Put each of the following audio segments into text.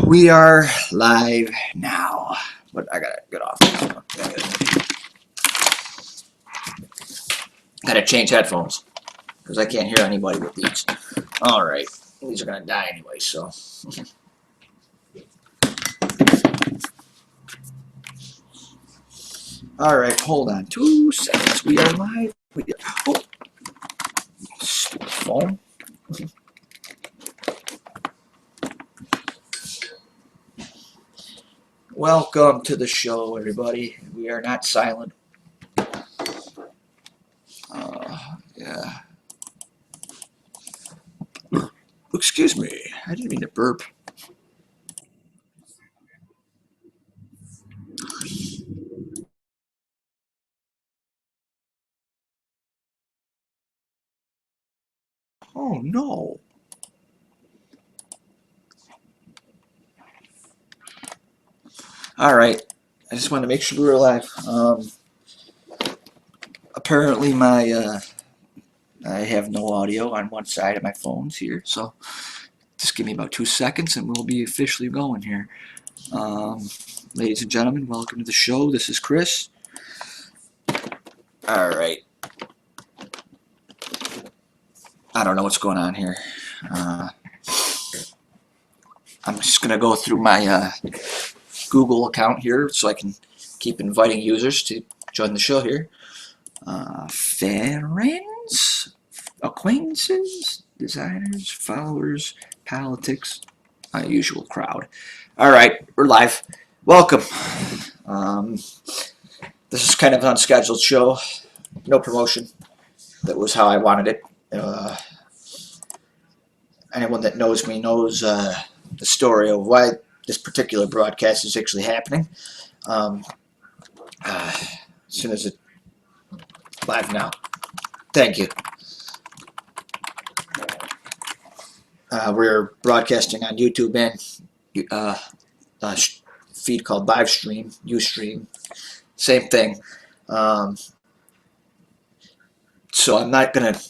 We are live now, but I gotta get off this one. Gotta change headphones because I can't hear anybody with these. All right, these are gonna die anyway, so. All right, hold on 2 seconds. We are live. Oh, stupid phone. Welcome to the show, everybody. We are not silent. Yeah. Excuse me. I didn't mean to burp. Oh no. All right. I just wanted to make sure we were live. Apparently I have no audio on one side of my phones here, so just give me about 2 seconds and we'll be officially going here. Ladies and gentlemen, welcome to the show. This is Chris. All right. I don't know what's going on here. I'm just going to go through my Google account here so I can keep inviting users to join the show here. Friends, acquaintances, designers, followers, politics, my usual crowd. All right, we're live. Welcome. This is kind of an unscheduled show. No promotion. That was how I wanted it. Anyone that knows me knows the story of why this particular broadcast is actually happening. As soon as it's live now. Thank you. We're broadcasting on YouTube and a feed called Livestream, Ustream. Same thing. So I'm not going to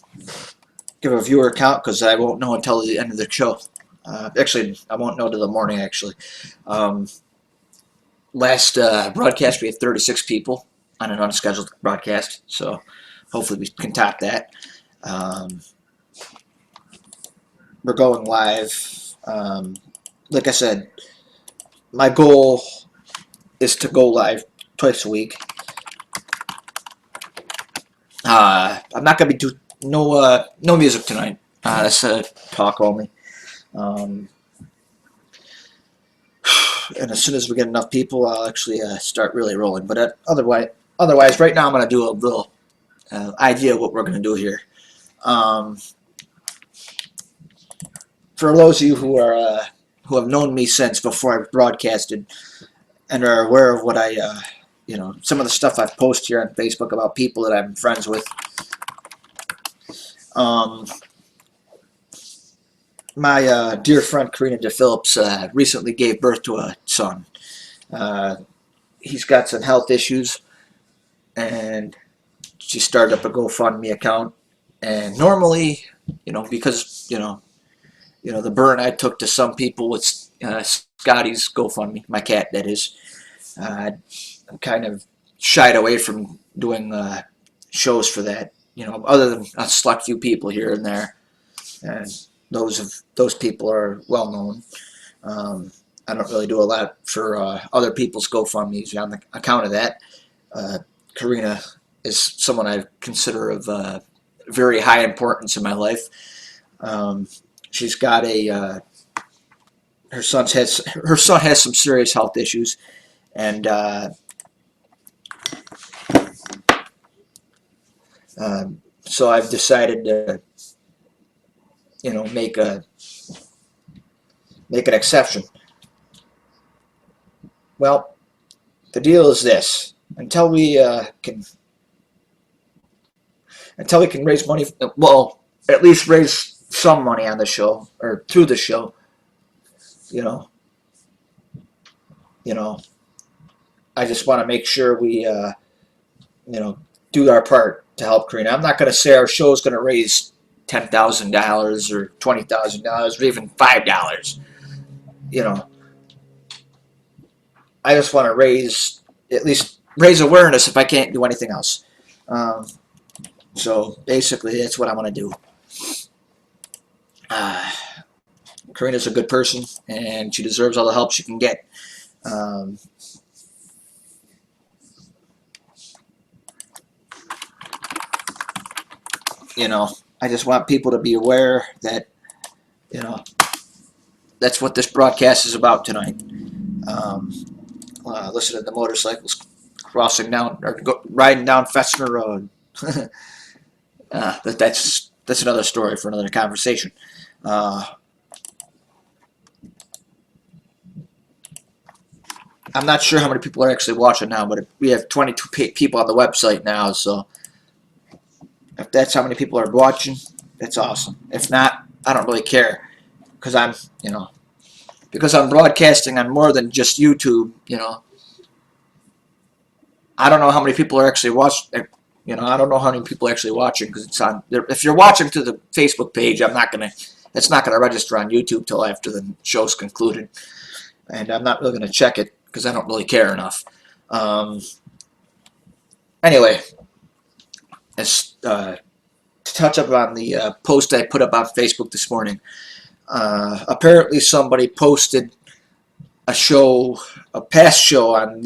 give a viewer count because I won't know until the end of the show. Actually, I won't know till the morning, actually. Last broadcast, we had 36 people on an unscheduled broadcast, so hopefully we can top that. We're going live. Like I said, my goal is to go live twice a week. I'm not going to be doing no music tonight. That's talk only. And as soon as we get enough people, I'll actually start really rolling. But otherwise, right now I'm going to do a little idea of what we're going to do here. For those of you who have known me since before I broadcasted and are aware of what I, some of the stuff I've posted here on Facebook about people that I'm friends with. My dear friend Corina Phillips recently gave birth to a son. He's got some health issues, and she started up a GoFundMe account. And normally, because the burn I took to some people with Scotty's GoFundMe, my cat that is, I'm kind of shied away from doing shows for that. Other than a select few people here and there, and those people are well known. I don't really do a lot for other people's GoFundMes on the account of that. Corina is someone I consider of very high importance in my life. She's got her son has some serious health issues, and so I've decided to make an exception. Well, the deal is this: until we can raise money, well, at least raise some money on the show or through the show. I just want to make sure we do our part to help Corina. I'm not going to say our show is going to raise $10,000 or $20,000 or even $5. I just want to at least raise awareness if I can't do anything else. So basically, that's what I want to do. Corina's a good person, and she deserves all the help she can get. Um, you know, I just want people to be aware that, you know, that's what this broadcast is about tonight. Um, Listen to the motorcycles crossing down or riding down Fessner Road. That's another story for another conversation. I'm not sure how many people are actually watching now, but we have 22 people on the website now, so if that's how many people are watching, that's awesome. If not, I don't really care, because I'm broadcasting on more than just YouTube. I don't know how many people are actually watching. I don't know how many people are actually watching because it's on. If you're watching to the Facebook page, it's not gonna register on YouTube till after the show's concluded, and I'm not really gonna check it because I don't really care enough. Anyway, to touch up on the post I put up on Facebook this morning. Apparently, somebody posted a past show on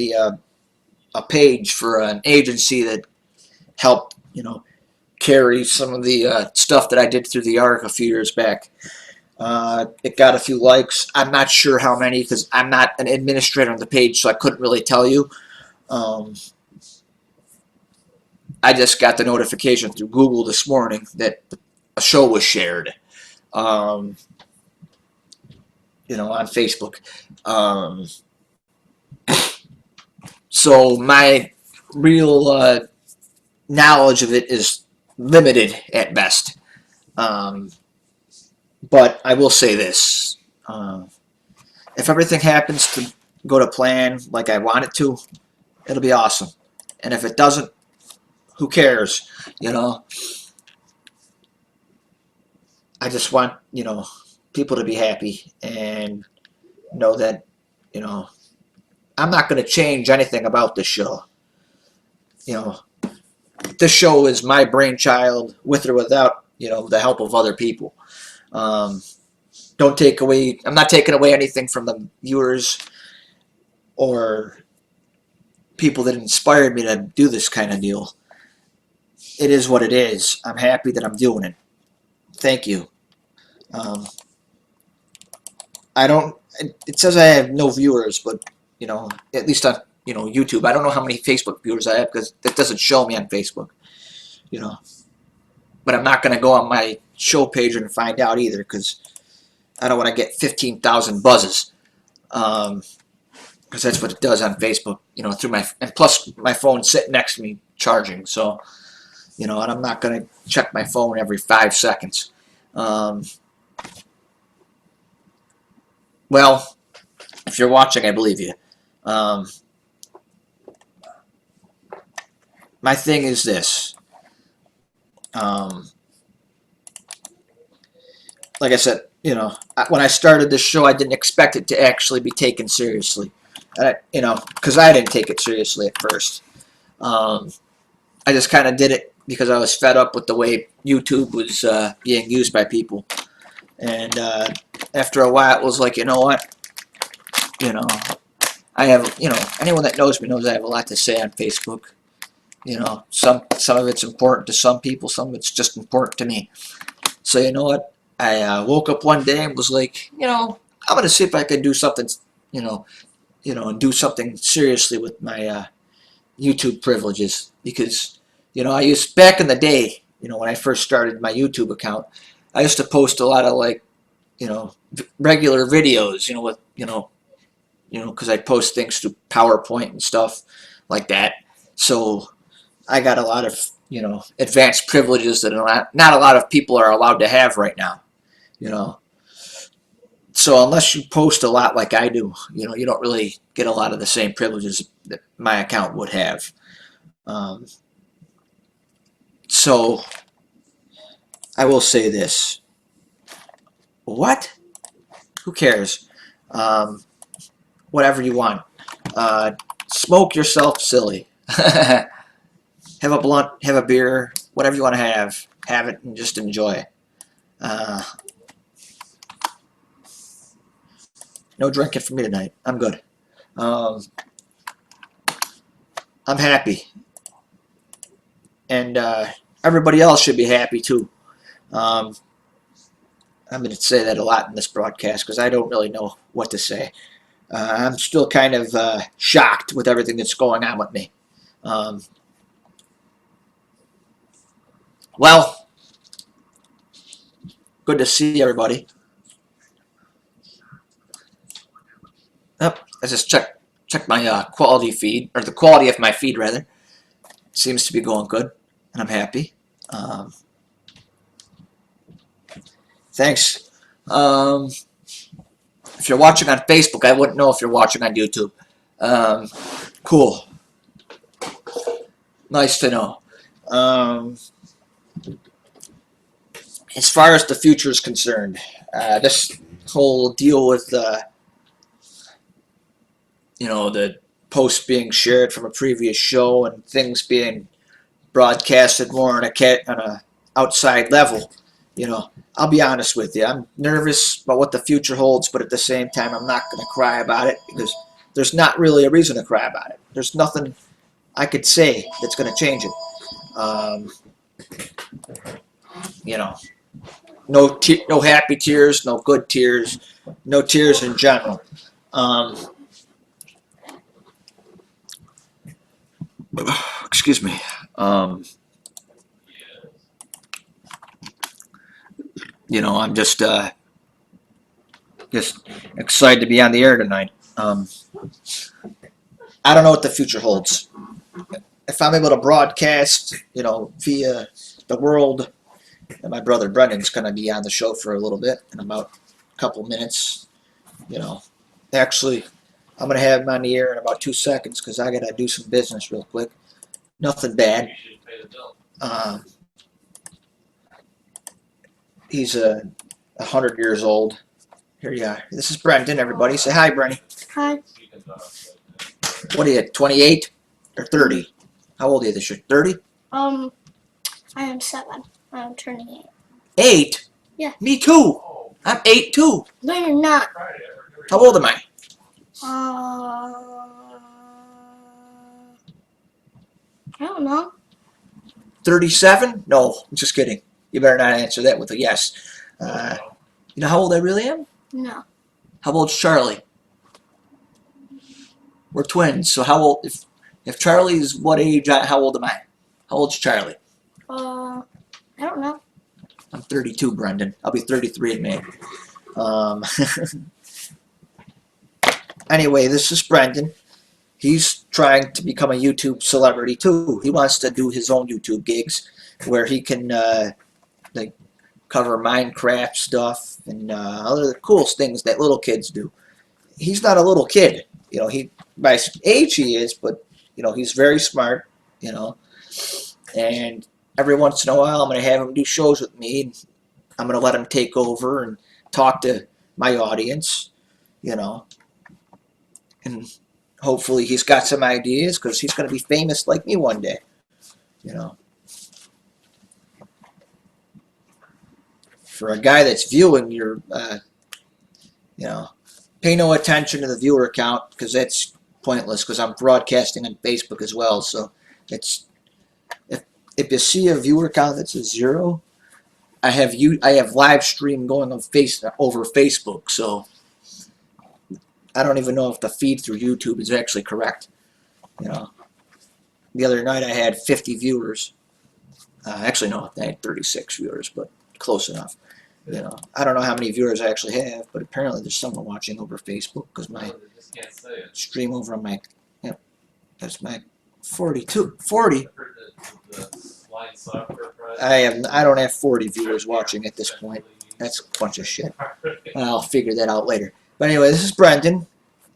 a page for an agency that helped, carry some of the stuff that I did through the Ark a few years back. It got a few likes. I'm not sure how many because I'm not an administrator on the page, so I couldn't really tell you. I just got the notification through Google this morning that a show was shared, on Facebook. So my real knowledge of it is limited at best. But I will say this. If everything happens to go to plan like I want it to, it'll be awesome. And if it doesn't, who cares? I just want, people to be happy and know that, I'm not going to change anything about this show. This show is my brainchild with or without, the help of other people. I'm not taking away anything from the viewers or people that inspired me to do this kind of deal. It is what it is. I'm happy that I'm doing it. Thank you. It says I have no viewers, but, at least on, YouTube. I don't know how many Facebook viewers I have because it doesn't show me on Facebook, But I'm not going to go on my show page and find out either because I don't want to get 15,000 buzzes. Because that's what it does on Facebook, and plus my phone's sitting next to me charging, so, and I'm not going to check my phone every 5 seconds. Well, if you're watching, I believe you. My thing is this. Like I said, when I started this show, I didn't expect it to actually be taken seriously. Because I didn't take it seriously at first. I just kind of did it because I was fed up with the way YouTube was being used by people. And after a while, it was like, you know what? I have, anyone that knows me knows I have a lot to say on Facebook. Some of it's important to some people, some of it's just important to me. So you know what? I woke up one day and was like, I'm gonna see if I can do something, and do something seriously with my YouTube privileges because, I used back in the day, when I first started my YouTube account, I used to post a lot of regular videos, with, because I post things through PowerPoint and stuff like that. So I got a lot of, advanced privileges that not a lot of people are allowed to have right now, So unless you post a lot like I do, you don't really get a lot of the same privileges that my account would have. So I will say this. What? Who cares? Whatever you want. Smoke yourself silly. Have a blunt, have a beer, whatever you want to have it and just enjoy. No drinking for me tonight. I'm good. I'm happy. And everybody else should be happy too. I'm going to say that a lot in this broadcast because I don't really know what to say. I'm still kind of shocked with everything that's going on with me. Well, good to see everybody. I just check my quality feed, or the quality of my feed rather. Seems to be going good, and I'm happy. Thanks. If you're watching on Facebook, I wouldn't know if you're watching on YouTube. Cool. Nice to know. As far as the future is concerned, this whole deal with the posts being shared from a previous show and things being broadcasted more on a outside level, I'll be honest with you. I'm nervous about what the future holds, but at the same time, I'm not going to cry about it because there's not really a reason to cry about it. There's nothing I could say that's going to change it. No happy tears, no good tears, no tears in general. Excuse me. I'm just excited to be on the air tonight. I don't know what the future holds. If I'm able to broadcast, via the world, and my brother Brendan's going to be on the show for a little bit in about a couple minutes. Actually, I'm going to have him on the air in about 2 seconds because I got to do some business real quick. Nothing bad. He's 100 years old. Here you are. This is Brendan, everybody. Say hi, Brendan. Hi. What are you, 28 or 30? How old are you this year? 30? I am 7. I'm turning 8. 8? Yeah. Me too. I'm 8 too. No, you're not. How old am I? I don't know. 37? No, I'm just kidding. You better not answer that with a yes. You know how old I really am? No. How old's Charlie? We're twins, so how old? If Charlie's what age? How old am I? How old's Charlie? I don't know. I'm 32, Brendan. I'll be 33 in May. Anyway, this is Brendan. He's trying to become a YouTube celebrity too. He wants to do his own YouTube gigs where he can cover Minecraft stuff and other cool things that little kids do. He's not a little kid, He by age he is, but he's very smart, And every once in a while, I'm going to have him do shows with me. And I'm going to let him take over and talk to my audience, And hopefully he's got some ideas because he's going to be famous like me one day, For a guy that's viewing your, pay no attention to the viewer count because that's pointless because I'm broadcasting on Facebook as well. So it's if you see a viewer count that's a 0, I have live stream going on over Facebook. So I don't even know if the feed through YouTube is actually correct. The other night I had 50 viewers. Actually, no, I had 36 viewers, but close enough. I don't know how many viewers I actually have, but apparently there's someone watching over Facebook because my stream over on my, that's my 40. I don't have 40 viewers watching at this point. That's a bunch of shit. I'll figure that out later. But anyway, this is Brendan.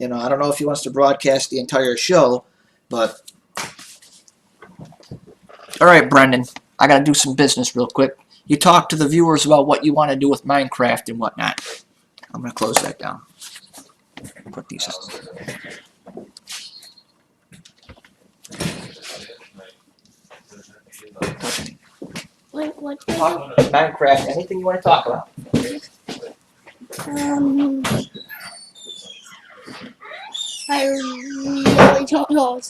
I don't know if he wants to broadcast the entire show, but all right, Brendan, I got to do some business real quick. You talk to the viewers about what you want to do with Minecraft and whatnot. I'm going to close that down. Put these out. What? Talk about Minecraft, anything you want to talk about. I really don't know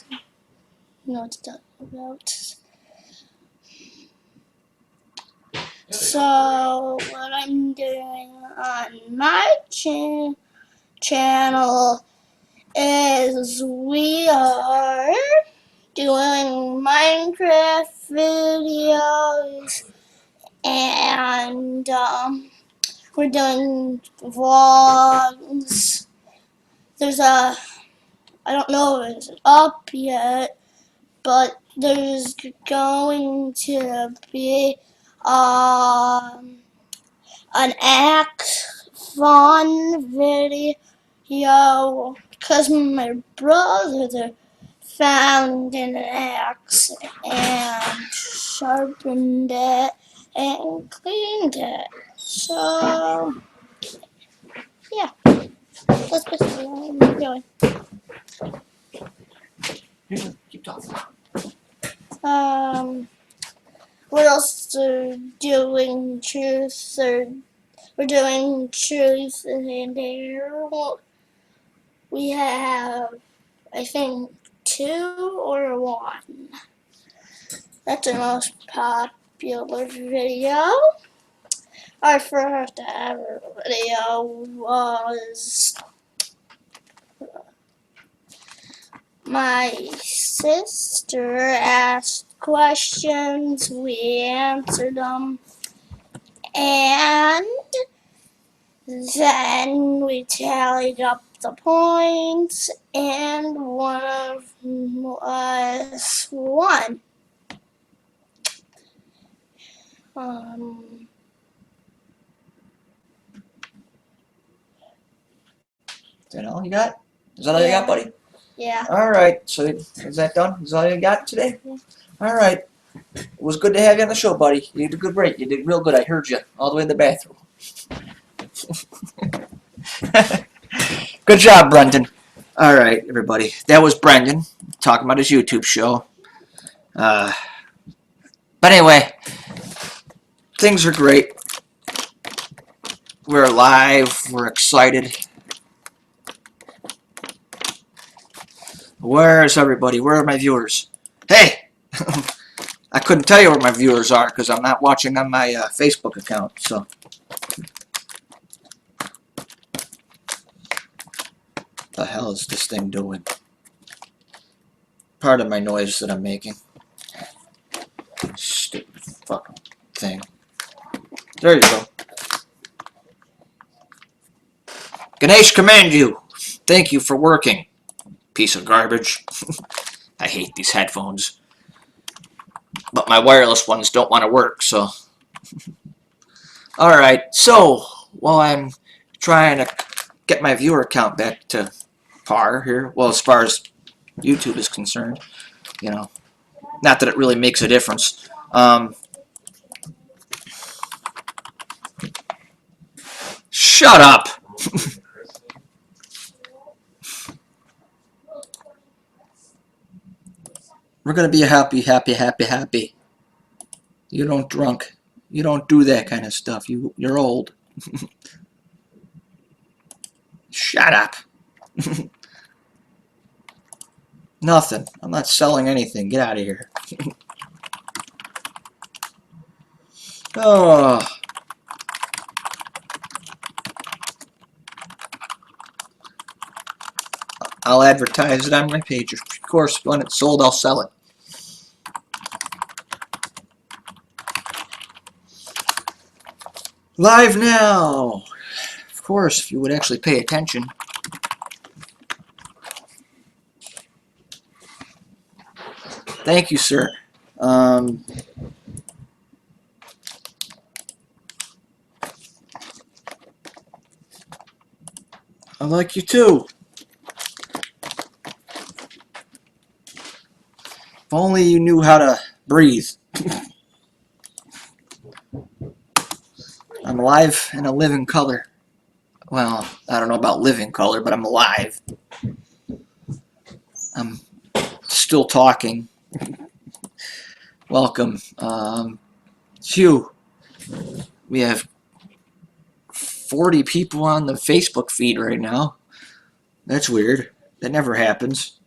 what to talk about. So what I'm doing on my channel is we are doing Minecraft videos and we're doing vlogs. There's I don't know if it's up yet, but there's going to be an axe fun video because my brother found an axe and sharpened it and cleaned it. So yeah, that's basically what I'm doing. Keep talking. What else are doing? We're doing truth and dare. We have, I think, 2 or 1. That's our most popular video. Our first ever video was my sister asked questions, we answered them, and then we tallied up the points, and one of us won. Is that all you got? Is that all you got, buddy? Yeah. Alright, so is that done? Is that all you got today? Yeah. Alright. It was good to have you on the show, buddy. You did a good break. You did real good. I heard you all the way in the bathroom. Good job, Brendan. Alright, everybody. That was Brendan talking about his YouTube show. But anyway, things are great. We're alive. We're excited. Where's everybody? Where are my viewers? Hey! I couldn't tell you where my viewers are because I'm not watching on my Facebook account. So, the hell is this thing doing? Pardon my noise that I'm making. Stupid fucking thing. There you go. Ganesh command you. Thank you for working. Piece of garbage. I hate these headphones. But my wireless ones don't want to work, so. Alright, so while I'm trying to get my viewer count back to par here, well, as far as YouTube is concerned, you know, not that it really makes a difference. Shut up! We're gonna be happy. You don't drunk. You don't do that kind of stuff. You're old. Shut up. Nothing. I'm not selling anything. Get out of here. Oh. I'll advertise it on my page. Of course, when it's sold, I'll sell it. Live now. Of course, if you would actually pay attention. Thank you, sir. I like you too. If only you knew how to breathe. I'm alive in a living color. Well, I don't know about living color, but I'm alive. I'm still talking. welcome. Phew, we have 40 people on the Facebook feed right now. That's weird. That never happens.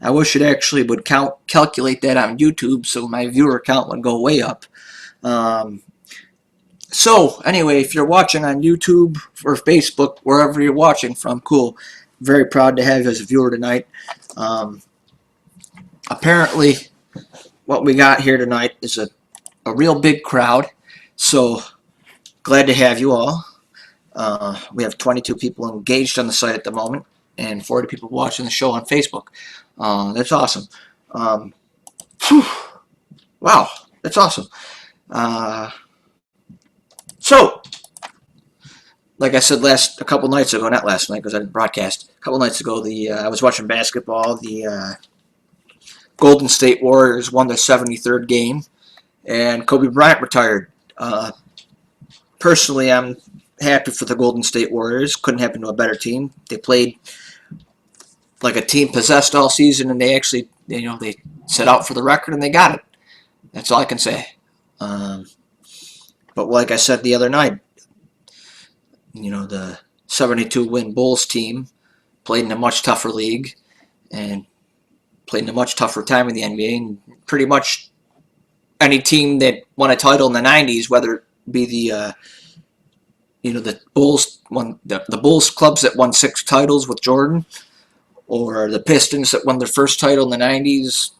I wish it actually would calculate that on YouTube so my viewer count would go way up. So, anyway, if you're watching on YouTube or Facebook, wherever you're watching from, cool. Very proud to have you as a viewer tonight. Apparently, what we got here tonight is a real big crowd. So, glad to have you all. We have 22 people engaged on the site at the moment and 40 people watching the show on Facebook. That's awesome. Wow, that's awesome. So, like I said a couple nights ago, not last night because I didn't broadcast. A couple nights ago, I was watching basketball. The Golden State Warriors won their 73rd game, and Kobe Bryant retired. Personally, I'm happy for the Golden State Warriors. Couldn't happen to a better team. They played like a team possessed all season, and they actually, they set out for the record and they got it. That's all I can say. But like I said the other night, the 72-win Bulls team played in a much tougher league and played in a much tougher time in the NBA. And pretty much any team that won a title in the 90s, whether it be the Bulls the Bulls clubs that won 6 titles with Jordan, or the Pistons that won their first title in the 90s,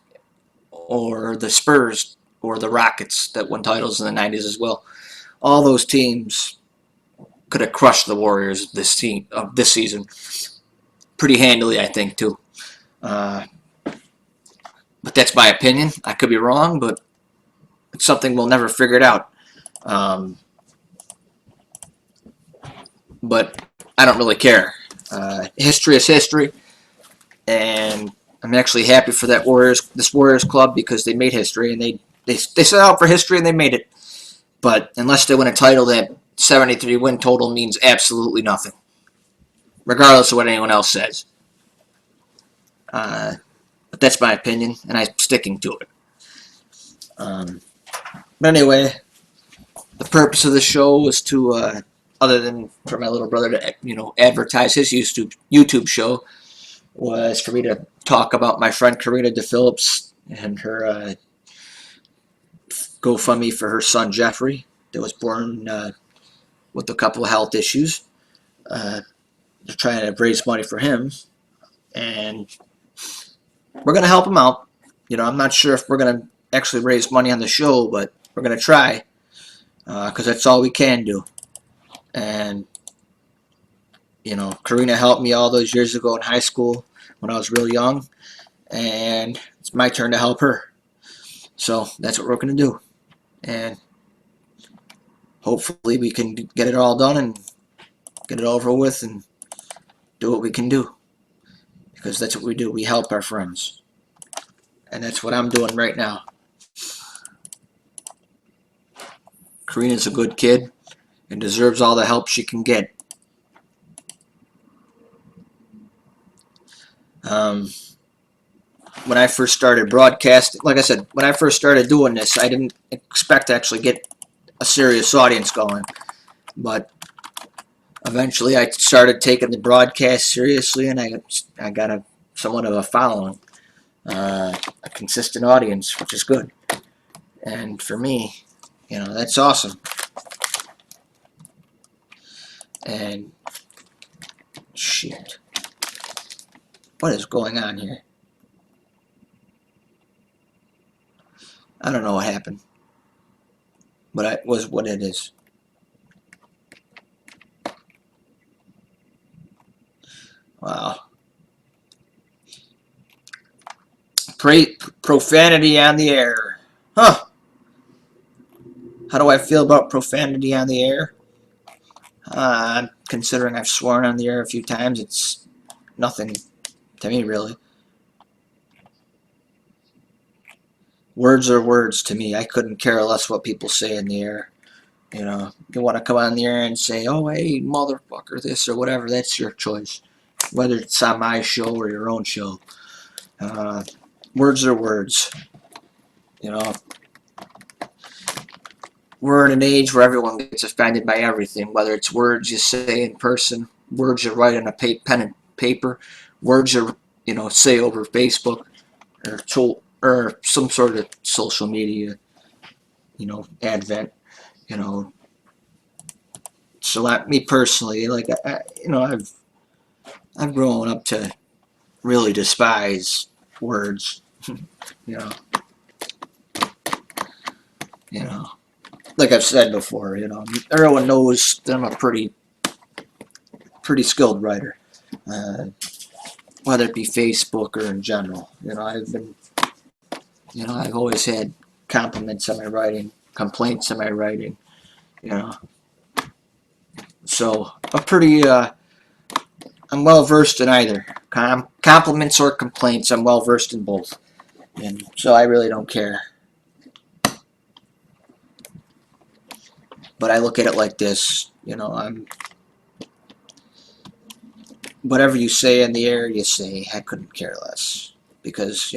or the Spurs or the Rockets that won titles in the 90s as well. All those teams could have crushed the Warriors this season pretty handily, I think, too. But that's my opinion. I could be wrong, but it's something we'll never figure it out. But I don't really care. History is history, and I'm actually happy for this Warriors club, because they made history, and they set out for history and they made it. But unless they win a title, that 73 win total means absolutely nothing, regardless of what anyone else says. But that's my opinion, and I'm sticking to it. But anyway, the purpose of the show was to, other than for my little brother to, advertise his YouTube show, was for me to talk about my friend Corina DePhillips and her GoFundMe for her son Jeffrey, that was born with a couple of health issues. They're trying to raise money for him, and we're going to help him out. I'm not sure if we're going to actually raise money on the show, but we're going to try, because that's all we can do. And Corina helped me all those years ago in high school when I was real young, and it's my turn to help her. So that's what we're going to do, and hopefully we can get it all done and get it over with and do what we can do, because that's what we do. We help our friends, and that's what I'm doing right now. Corina's a good kid and deserves all the help she can get. When I first started broadcasting, like I said, when I first started doing this, I didn't expect to actually get a serious audience going. But eventually I started taking the broadcast seriously, and I got somewhat of a following, a consistent audience, which is good. And for me, that's awesome. And shit, what is going on here? I don't know what happened, but it was what it is. Wow. Profanity on the air. Huh. How do I feel about profanity on the air? Considering I've sworn on the air a few times, it's nothing to me, really. Words are words to me. I couldn't care less what people say in the air. You want to come on the air and say, "Oh, hey, motherfucker," this or whatever, that's your choice. Whether it's on my show or your own show. Words are words. You know, we're in an age where everyone gets offended by everything, whether it's words you say in person, words you write on a pen and paper, words you say over Facebook or some sort of social media advent. You know, so like me personally, like I've grown up to really despise words. You know, you know, like I've said before, everyone knows that I'm a pretty skilled writer, uh, whether it be Facebook or in general. I've always had compliments on my writing, complaints on my writing. You know, so I'm well versed in either compliments or complaints. I'm well versed in both, and so I really don't care. But I look at it like this, I'm whatever you say in the air, you say. I couldn't care less because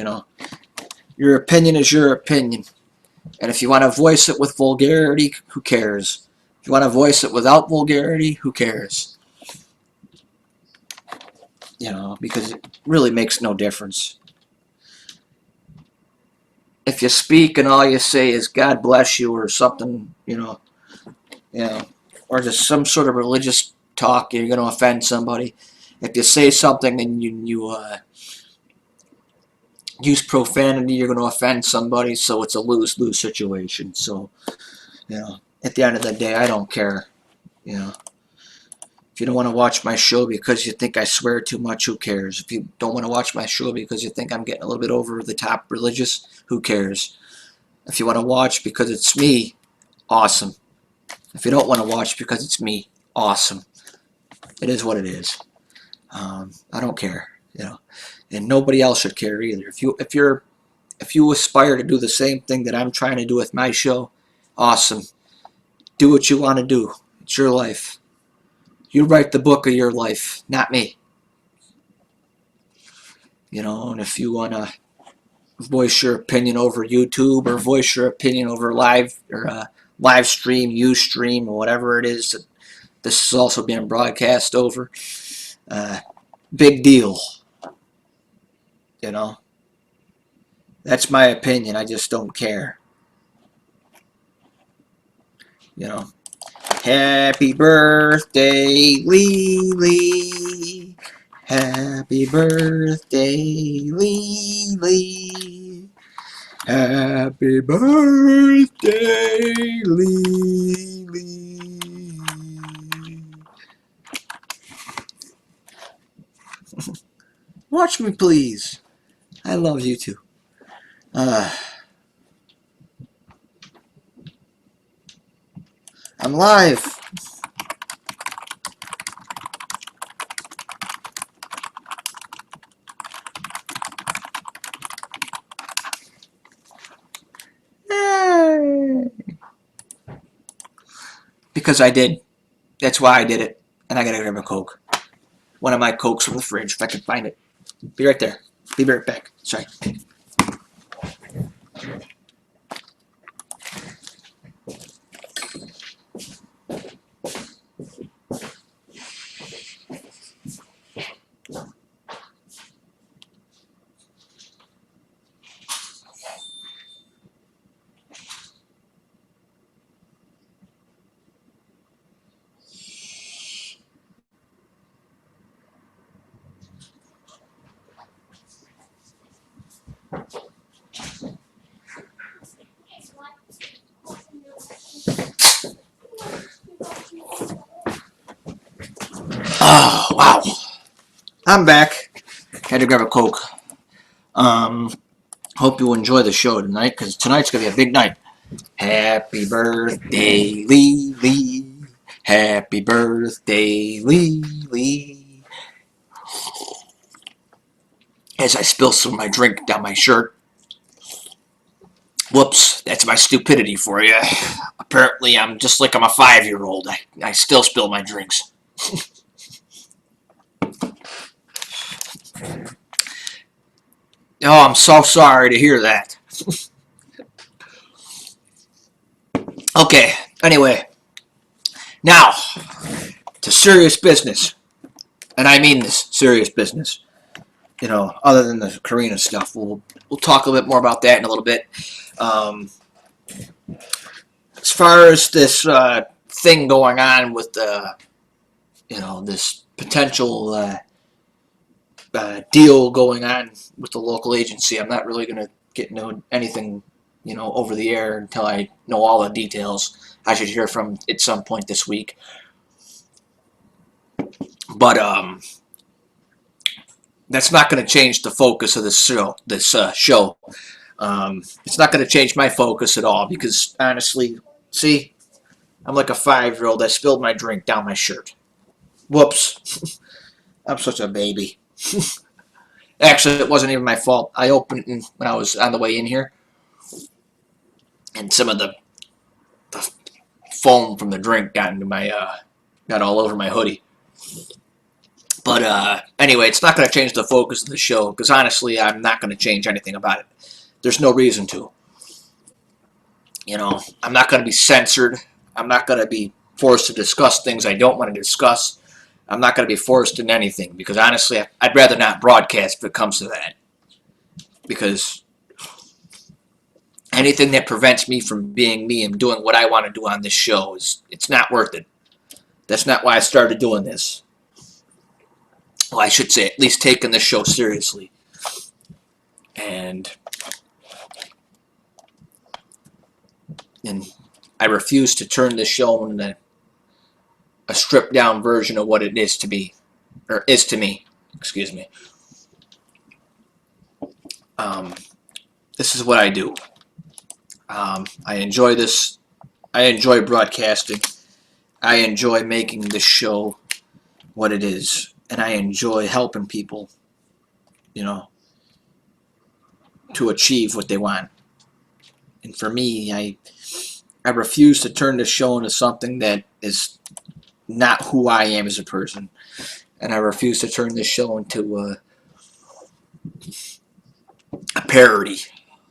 your opinion is your opinion, and if you want to voice it with vulgarity, who cares? If you want to voice it without vulgarity, who cares? Because it really makes no difference. If you speak and all you say is "God bless you" or something, or just some sort of religious talk, you're going to offend somebody. If you say something and you use profanity, you're going to offend somebody. So it's a lose-lose situation. So at the end of the day, I don't care. If you don't want to watch my show because you think I swear too much, who cares? If you don't want to watch my show because you think I'm getting a little bit over the top religious, who cares? If you want to watch because it's me, awesome. If you don't want to watch because it's me, awesome. It is what it is. I don't care, and nobody else should care either. If you aspire to do the same thing that I'm trying to do with my show, awesome. Do what you want to do. It's your life. You write the book of your life, not me. And if you want to voice your opinion over YouTube or voice your opinion over live stream, Ustream, or whatever it is that this is also being broadcast over, big deal. That's my opinion. I just don't care. Happy birthday, Lee. Happy birthday, Lee. Happy birthday, Lee. Watch me, please. I love you too. I'm live. Because I did. That's why I did it. And I gotta grab a Coke. One of my Cokes from the fridge, if I can find it. Be right there. Be right back. Sorry. Oh, wow. I'm back. Had to grab a Coke. Hope you enjoy the show tonight, because tonight's going to be a big night. Happy birthday, Lee. Happy birthday, Lee. As I spill some of my drink down my shirt. Whoops, that's my stupidity for you. Apparently, I'm just like I'm a 5-year-old. I still spill my drinks. Oh, I'm so sorry to hear that. Okay, anyway, now to serious business. And I mean this, serious business. Other than the Corina stuff, we'll talk a little bit more about that in a little bit. Um, as far as this thing going on with this potential deal going on with the local agency, I'm not really going to get anything over the air until I know all the details. I should hear from at some point this week. But that's not going to change the focus of this show. It's not going to change my focus at all because honestly, see, I'm like a 5-year-old. I spilled my drink down my shirt. Whoops. I'm such a baby. Actually, it wasn't even my fault. I opened it when I was on the way in here, and some of the foam from the drink got all over my hoodie. But anyway, it's not going to change the focus of the show because honestly, I'm not going to change anything about it. There's no reason to. I'm not going to be censored. I'm not going to be forced to discuss things I don't want to discuss. I'm not going to be forced into anything because honestly, I'd rather not broadcast if it comes to that. Because anything that prevents me from being me and doing what I want to do on this show it's not worth it. That's not why I started doing this. Well, I should say at least taking this show seriously. And I refuse to turn this show into a stripped down version of what it is to be, or is to me. Excuse me. This is what I do. I enjoy this. I enjoy broadcasting. I enjoy making this show what it is, and I enjoy helping people, to achieve what they want. And for me, I refuse to turn this show into something that is not who I am as a person. And I refuse to turn this show into a parody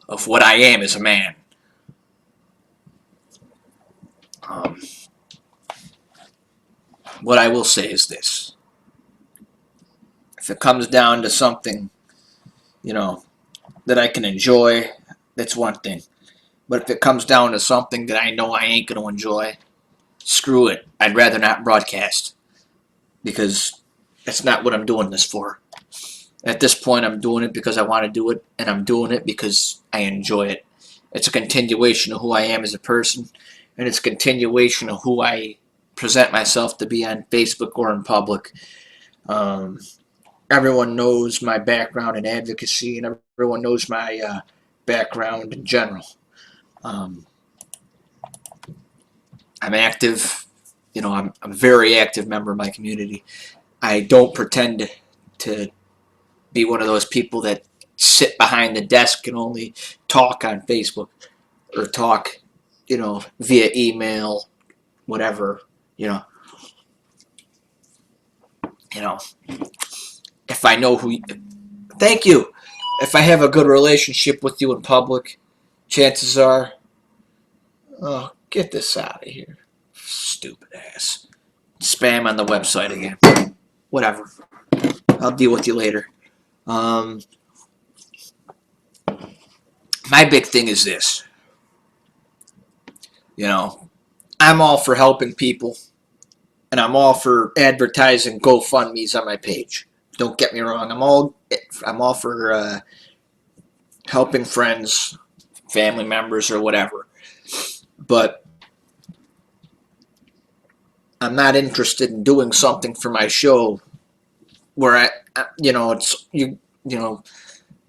of what I am as a man. What I will say is this. If it comes down to something, that I can enjoy, that's one thing. But if it comes down to something that I know I ain't going to enjoy, screw it. I'd rather not broadcast. Because that's not what I'm doing this for. At this point, I'm doing it because I want to do it, and I'm doing it because I enjoy it. It's a continuation of who I am as a person, and it's a continuation of who I present myself to be on Facebook or in public. Everyone knows my background in advocacy, and everyone knows my background in general. I'm active. I'm a very active member of my community. I don't pretend to be one of those people that sit behind the desk and only talk on Facebook or talk, via email, whatever, if I know thank you. If I have a good relationship with you in public, chances are, oh, get this out of here. Stupid ass. Spam on the website again. Whatever. I'll deal with you later. My big thing is this. I'm all for helping people, and I'm all for advertising GoFundMe's on my page. Don't get me wrong. I'm all for helping friends, family members, or whatever. But I'm not interested in doing something for my show where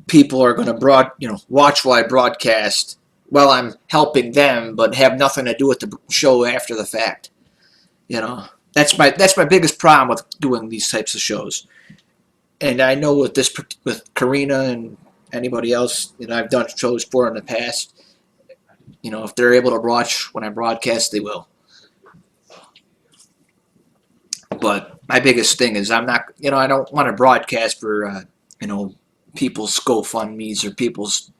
people are going to watch while I broadcast while I'm helping them, but have nothing to do with the show after the fact. That's my biggest problem with doing these types of shows. And I know with Corina and anybody else I've done shows for in the past, if they're able to watch when I broadcast, they will. But my biggest thing is I'm not, I don't want to broadcast for, people's GoFundMe's or people's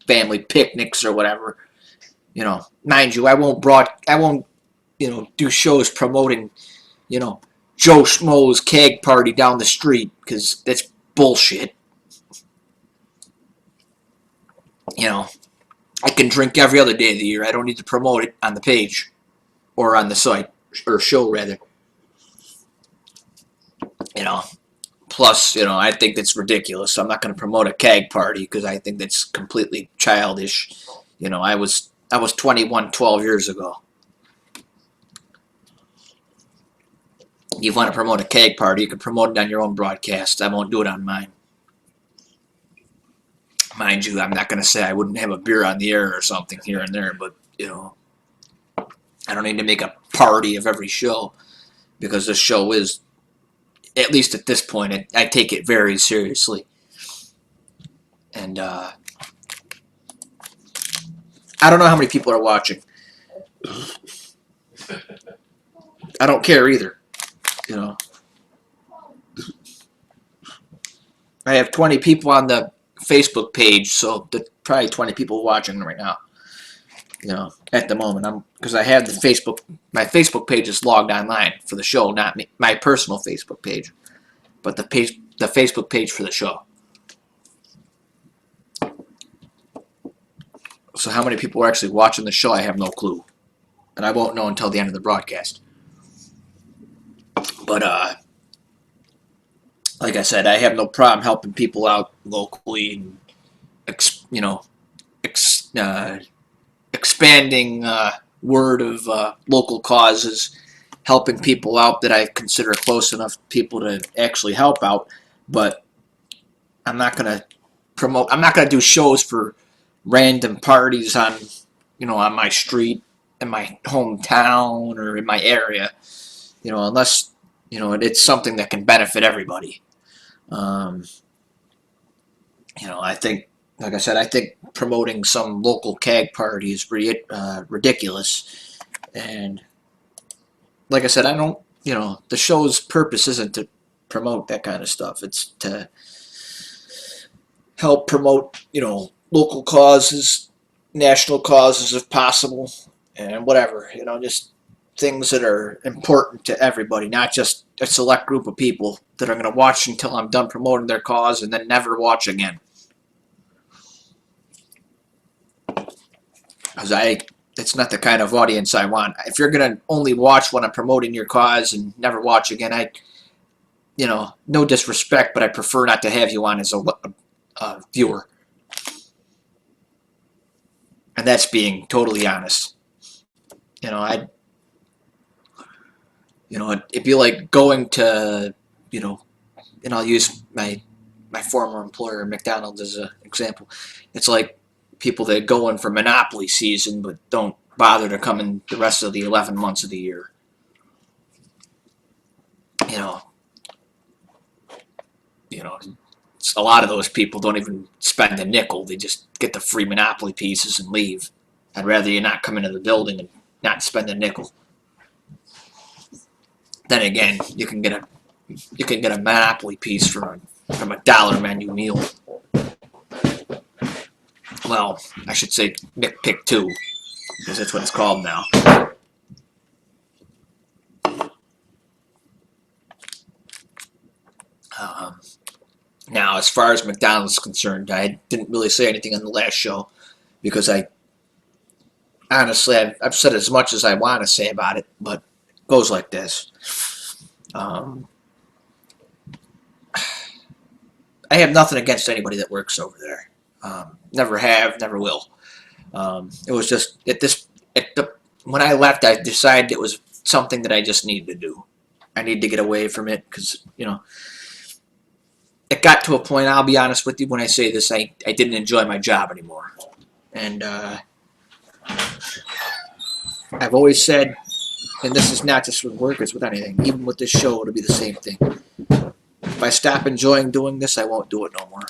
family picnics or whatever. You know, mind you, I won't do shows promoting, Joe Schmo's keg party down the street, because that's bullshit. I can drink every other day of the year. I don't need to promote it on the page or on the site, or show rather. Plus, I think that's ridiculous. I'm not going to promote a keg party because I think that's completely childish. I was 21 12 years ago. You want to promote a keg party, you can promote it on your own broadcast. I won't do it on mine. Mind you, I'm not going to say I wouldn't have a beer on the air or something here and there, but, I don't need to make a party of every show, because this show is, at least at this point, I take it very seriously. And I don't know how many people are watching. I don't care either. I have 20 people on the Facebook page, so there's probably 20 people watching right now. At the moment, because I have my Facebook page is logged online for the show, not my personal Facebook page, but the Facebook page for the show. So how many people are actually watching the show, I have no clue, and I won't know until the end of the broadcast. But like I said, I have no problem helping people out locally, and expanding word of local causes, helping people out that I consider close enough people to actually help out. But I'm not going to do shows for random parties on my street, in my hometown, or in my area, unless it's something that can benefit everybody. I think, like I said, I think promoting some local keg party is ridiculous. And like I said, I don't, the show's purpose isn't to promote that kind of stuff. It's to help promote, local causes, national causes if possible, and whatever, just things that are important to everybody, not just a select group of people that are going to watch until I'm done promoting their cause and then never watch again. Because it's not the kind of audience I want. If you're going to only watch when I'm promoting your cause and never watch again, no disrespect, but I prefer not to have you on as a viewer. And that's being totally honest. It'd be like going to, and I'll use my former employer, McDonald's, as an example. It's like people that go in for Monopoly season but don't bother to come in the rest of the 11 months of the year. A lot of those people don't even spend a nickel. They just get the free Monopoly pieces and leave. I'd rather you not come into the building and not spend a nickel. Then again, you can get a Monopoly piece from a dollar menu meal. Well, I should say Pick 2, because that's what it's called now. Now, as far as McDonald's is concerned, I didn't really say anything on the last show, because honestly, I've said as much as I want to say about it, but it goes like this. I have nothing against anybody that works over there. Never have, never will. It was just when I left, I decided it was something that I just needed to do. I needed to get away from it, because it got to a point, I'll be honest with you when I say this, I didn't enjoy my job anymore. And I've always said, and this is not just with work, it's with anything, even with this show, it'll be the same thing. If I stop enjoying doing this, I won't do it no more.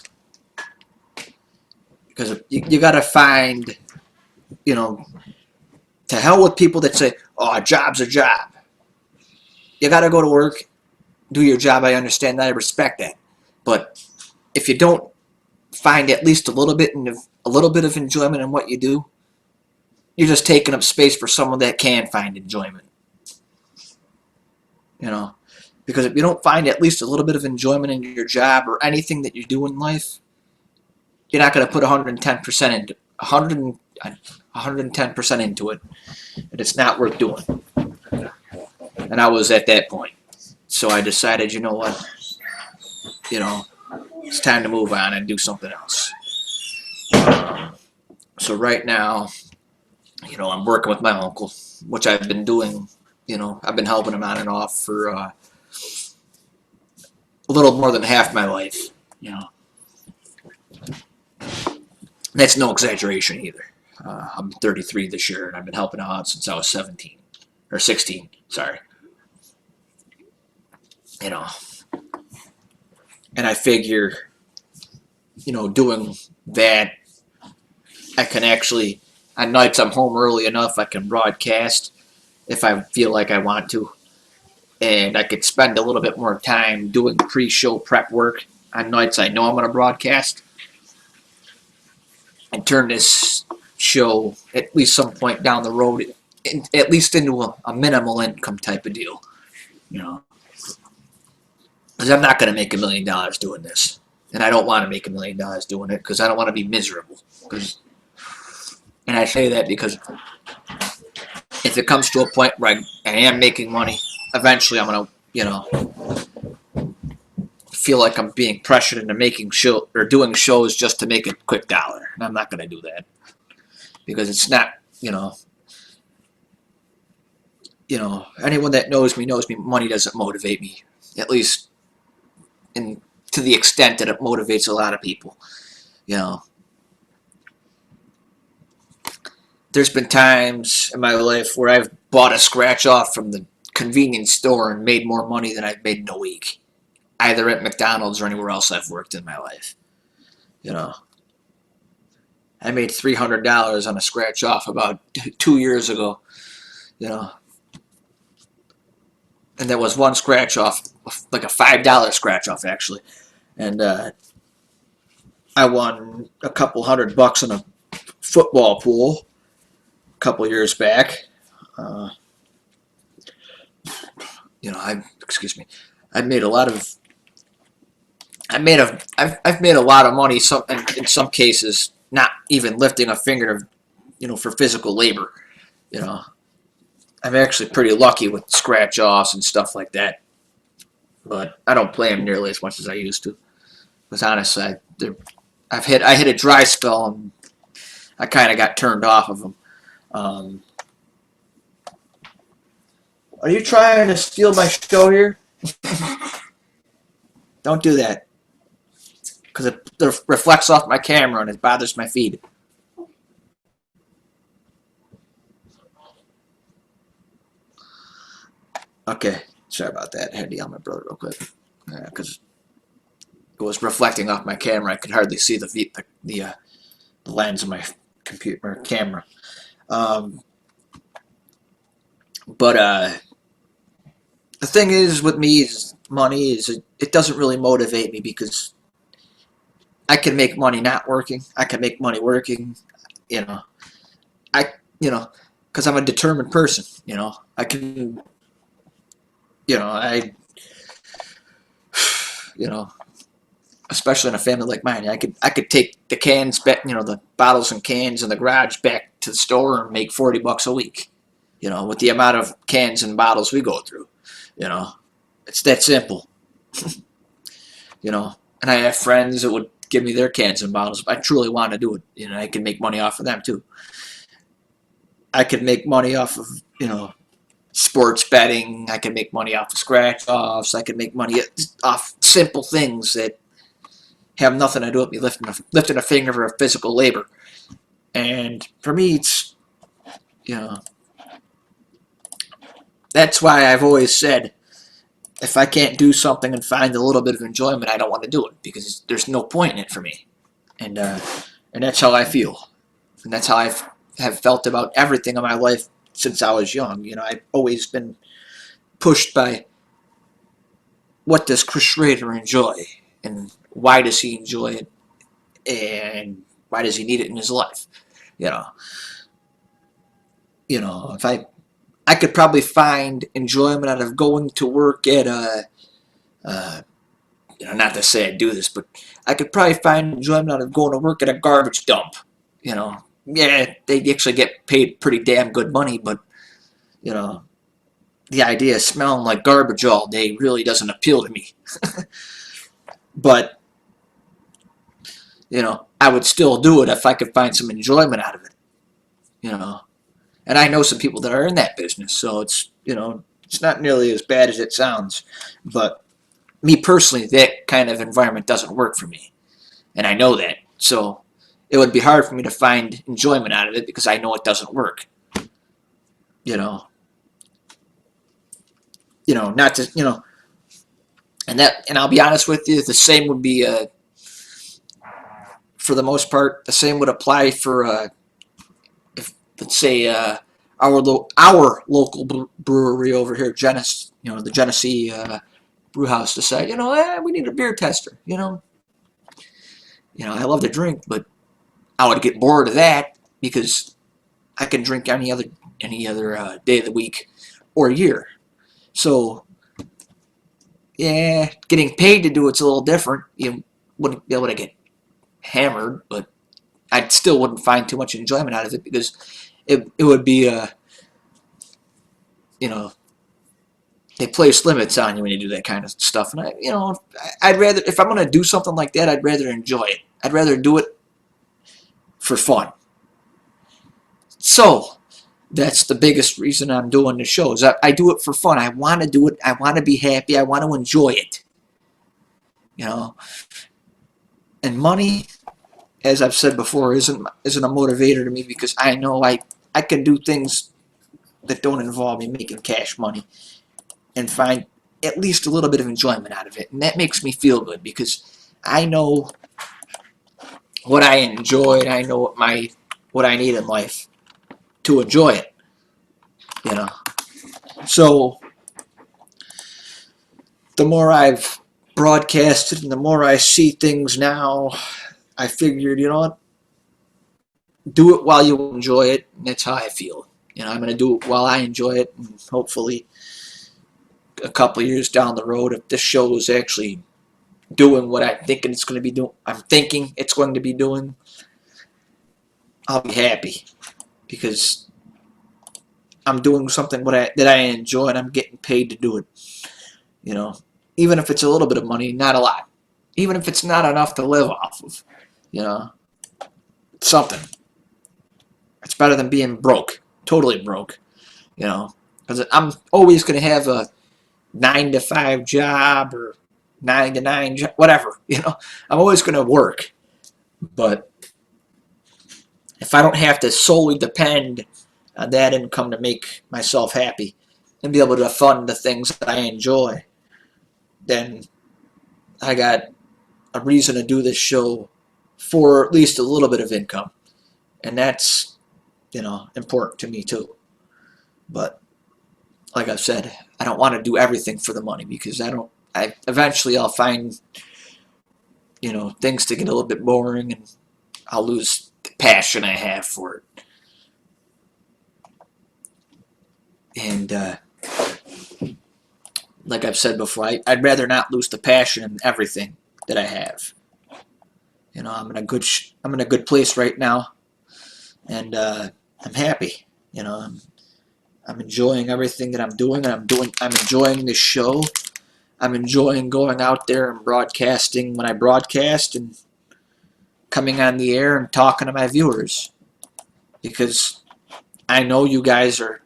Because you got to find, to hell with people that say, oh, a job's a job. You got to go to work, do your job. I understand that. I respect that. But if you don't find at least a little bit of enjoyment in what you do, you're just taking up space for someone that can find enjoyment. You know, because if you don't find at least a little bit of enjoyment in your job or anything that you do in life, you're not going to put 110% into 110% into it, and it's not worth doing. And I was at that point, so I decided, you know what, it's time to move on and do something else. So right now, I'm working with my uncle, which I've been doing. I've been helping him on and off for a little more than half my life. That's no exaggeration either. I'm 33 this year, and I've been helping out since I was 17 or 16. Sorry. And I figure, doing that, I can actually, on nights I'm home early enough, I can broadcast if I feel like I want to. And I could spend a little bit more time doing pre-show prep work on nights I know I'm going to broadcast. And turn this show, at least some point down the road, at least into a minimal income type of deal. Because I'm not going to make $1 million doing this. And I don't want to make $1 million doing it because I don't want to be miserable. And I say that because if it comes to a point where I am making money, eventually I'm going to, feel like I'm being pressured into doing shows just to make a quick dollar. And I'm not going to do that. Because it's not, anyone that knows me money doesn't motivate me. At least to the extent that it motivates a lot of people. There's been times in my life where I've bought a scratch off from the convenience store and made more money than I've made in a week. Either at McDonald's or anywhere else I've worked in my life. I made $300 on a scratch off about 2 years ago. And there was one scratch off, like a $5 scratch off actually. And I won a couple $100 in a football pool a couple years back. I've made a lot of money. In some cases, not even lifting a finger, for physical labor. I'm actually pretty lucky with scratch offs and stuff like that. But I don't play them nearly as much as I used to. Because honestly, I hit a dry spell and I kind of got turned off of them. Are you trying to steal my show here? Don't do that. Because it reflects off my camera and it bothers my feed. Okay, sorry about that. I had to yell at my brother real quick. Because it was reflecting off my camera. I could hardly see the lens of my computer or camera. But the thing is with me is money is it doesn't really motivate me because I can make money not working. I can make money working. Because I'm a determined person. I can. Especially in a family like mine, I could take the cans back, the bottles and cans in the garage back to the store and make $40 a week. With the amount of cans and bottles we go through. It's that simple. And I have friends that would give me their cans and bottles if I truly want to do it. I can make money off of them too. I could make money off of, sports betting. I can make money off of scratch offs. I can make money off simple things that have nothing to do with me lifting a finger for a physical labor. And for me, it's, that's why I've always said, if I can't do something and find a little bit of enjoyment, I don't want to do it because there's no point in it for me. And that's how I feel. And that's how I have felt about everything in my life since I was young. I've always been pushed by what does Chris Schrader enjoy? and why does he enjoy it, and why does he need it in his life? You know, if I could probably find enjoyment out of going to work at uh, not to say I do this, but I could probably find enjoyment out of going to work at a garbage dump. Yeah, they actually get paid pretty damn good money, but you know, the idea of smelling like garbage all day really doesn't appeal to me. But I would still do it if I could find some enjoyment out of it. You know, and I know some people that are in that business, so it's not nearly as bad as it sounds. But me personally, that kind of environment doesn't work for me, and I know that. So it would be hard for me to find enjoyment out of it because I know it doesn't work. You know, not to and I'll be honest with you, the same would be for the most part, the same would apply for if let's say our local brewery over here, the Genesee Brew House, decide, we need a beer tester. I love to drink, but I would get bored of that because I can drink any other day of the week or year. So yeah, getting paid to do it's a little different. You wouldn't be able to get hammered, but I still wouldn't find too much enjoyment out of it because it would be they place limits on you when you do that kind of stuff. And I'd rather, if I'm going to do something like that, I'd rather enjoy it. I'd rather do it for fun. So that's the biggest reason I'm doing the shows. I do it for fun. I want to do it. I want to be happy. I want to enjoy it. And money, as I've said before, isn't a motivator to me because I know I can do things that don't involve me making cash money and find at least a little bit of enjoyment out of it. And that makes me feel good because I know what I enjoy and I know what I need in life to enjoy it. So the more I've broadcasted and the more I see things now, I figured, what? Do it while you enjoy it, and that's how I feel. I'm going to do it while I enjoy it, and hopefully a couple of years down the road, if this show is actually doing what I'm thinking it's going to be doing, I'll be happy because I'm doing something that I enjoy and I'm getting paid to do it. Even if it's a little bit of money, not a lot. Even if it's not enough to live off of, something. It's better than being broke, totally broke, because I'm always going to have a 9 to 5 job or 9 to 9 job, whatever. I'm always going to work, but if I don't have to solely depend on that income to make myself happy and be able to fund the things that I enjoy, then I got a reason to do this show for at least a little bit of income, and that's important to me too. But like I've said, I don't want to do everything for the money because eventually I'll find things to get a little bit boring and I'll lose the passion I have for it. And like I've said before, I'd rather not lose the passion in everything that I have. I'm in a good place right now, and I'm happy. I'm enjoying everything that I'm doing. I'm enjoying this show. I'm enjoying going out there and broadcasting when I broadcast and coming on the air and talking to my viewers because I know you guys are,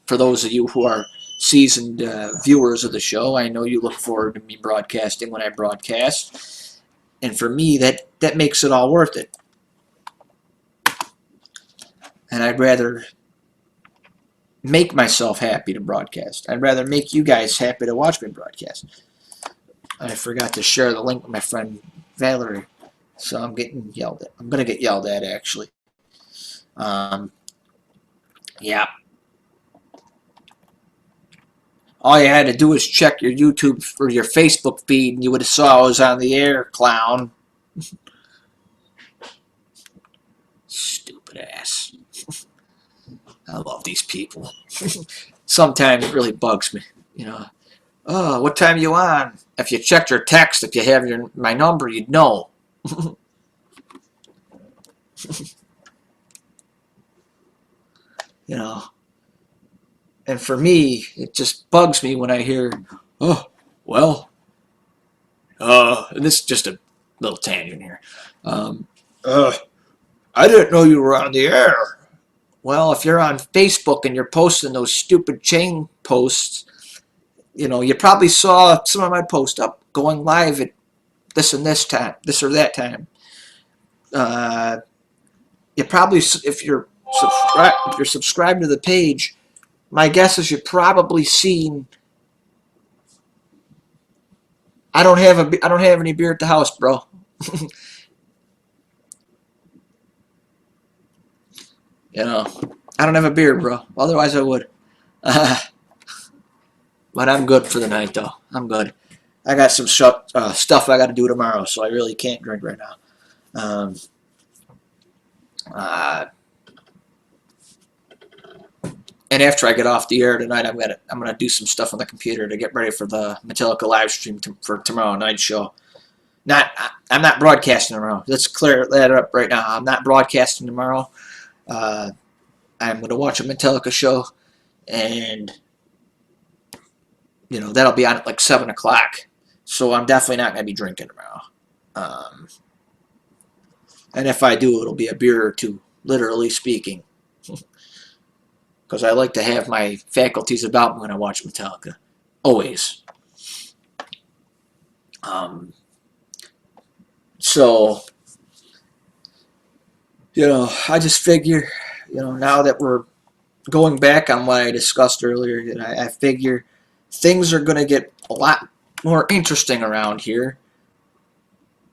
for those of you who are seasoned viewers of the show, I know you look forward to me broadcasting when I broadcast. And for me, that makes it all worth it. And I'd rather make myself happy to broadcast. I'd rather make you guys happy to watch me broadcast. I forgot to share the link with my friend Valerie, so I'm getting yelled at. I'm going to get yelled at, actually. Yeah. All you had to do was check your YouTube or your Facebook feed, and you would have saw I was on the air, clown. Stupid ass. I love these people. Sometimes it really bugs me, you know. Oh, what time are you on? If you checked your text, if you have my number, you'd know. You know. And for me, it just bugs me when I hear, oh, well, and this is just a little tangent here. I didn't know you were on the air. Well, if you're on Facebook and you're posting those stupid chain posts, you know, you probably saw some of my posts up going live at this and this time, this or that time. You probably, if you're subscribed to the page, my guess is you've probably seen. I don't have any beer at the house, bro. You know, I don't have a beer, bro. Otherwise, I would. But I'm good for the night, though. I'm good. I got some stuff I got to do tomorrow, so I really can't drink right now. And after I get off the air tonight, I'm gonna do some stuff on the computer to get ready for the Metallica live stream for tomorrow night's show. I'm not broadcasting tomorrow. Let's clear that up right now. I'm not broadcasting tomorrow. I'm gonna watch a Metallica show, and you know that'll be on at like 7 o'clock. So I'm definitely not gonna be drinking tomorrow. And if I do, it'll be a beer or two, literally speaking. Because I like to have my faculties about me when I watch Metallica. Always. So, you know, I just figure, you know, now that we're going back on what I discussed earlier, I figure things are going to get a lot more interesting around here.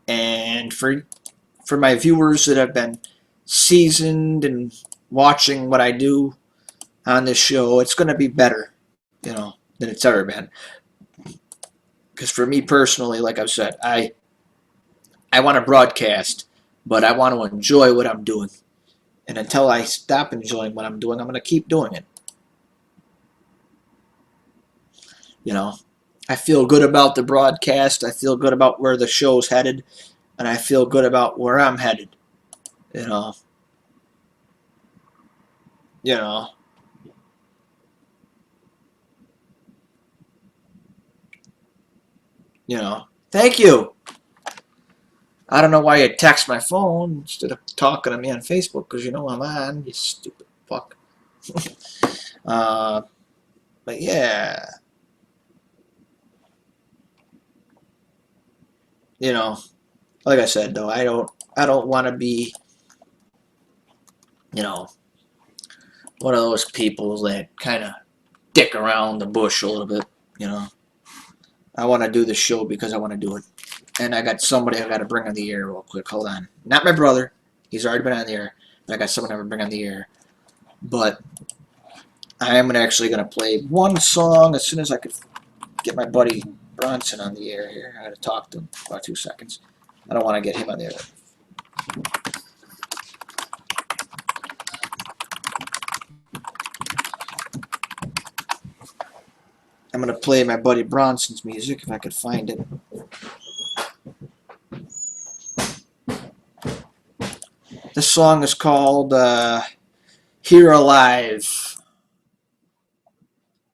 And for my viewers that have been seasoned and watching what I do on this show, it's going to be better, you know, than it's ever been. Because for me personally, like I've said, I want to broadcast, but I want to enjoy what I'm doing. And until I stop enjoying what I'm doing, I'm going to keep doing it. You know, I feel good about the broadcast. I feel good about where the show's headed. And I feel good about where I'm headed. You know. You know. You know. Thank you. I don't know why you text my phone instead of talking to me on Facebook, because you know I'm on, you stupid fuck. But yeah. You know, like I said though, I don't want to be, you know, one of those people that kind of dick around the bush a little bit, you know. I want to do the show because I want to do it. And I got somebody I got to bring on the air real quick. Hold on. Not my brother. He's already been on the air. But I got someone I to bring on the air. But I am actually going to play one song as soon as I could get my buddy Bronson on the air here. I had to talk to him for about 2 seconds. I don't want to get him on the air. I'm going to play my buddy Bronson's music if I could find it. This song is called Here Alive.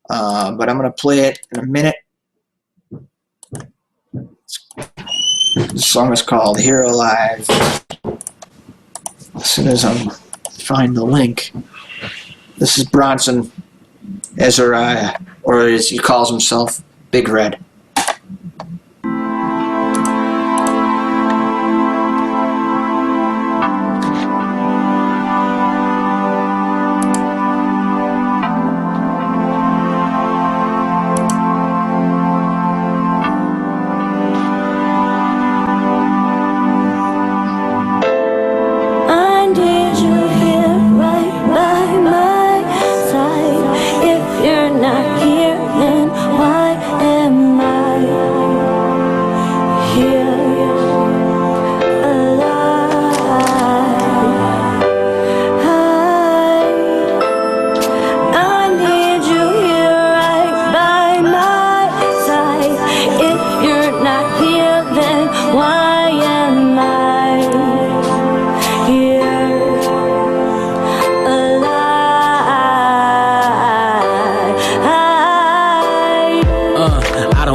But I'm going to play it in a minute. This song is called Here Alive. As soon as I find the link. This is Bronson Azariah, or as he calls himself, Big Red. Not here, then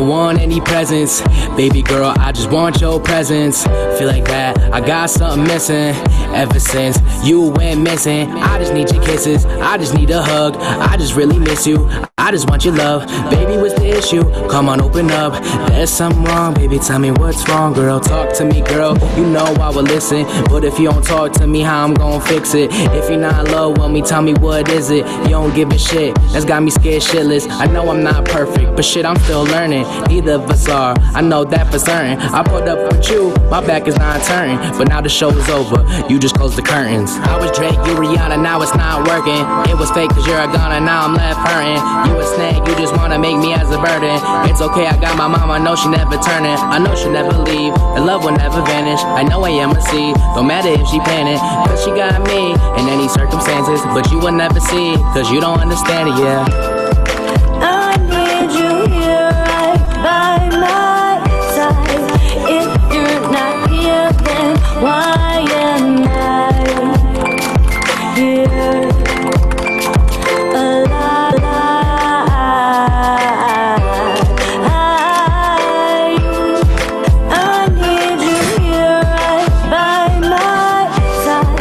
don't want any presents. Baby girl, I just want your presence. Feel like that, I got something missing. Ever since you went missing, I just need your kisses, I just need a hug, I just really miss you, I just want your love. Baby, what's the issue? Come on, open up. There's something wrong, baby, tell me what's wrong, girl. Talk to me, girl, you know I will listen. But if you don't talk to me, how I'm gonna fix it? If you're not in love with me, tell me what is it? You don't give a shit, that's got me scared shitless. I know I'm not perfect, but shit, I'm still learning. Neither of us are, I know that for certain. I put up with you, my back is not turning. But now the show is over, you just close the curtains. I was Drake, you Rihanna, now it's not working. It was fake cause you're a gunner, now I'm left hurting. You a snake, you just wanna make me as a burden. It's okay, I got my mom, I know she never turning. I know she'll never leave, the love will never vanish. I know I am a seed, don't matter if she planning. Cause she got me in any circumstances. But you will never see, cause you don't understand it, yeah. I need you here right by my side. If you're not here, then why am I here? Alive. I need you here right by my side.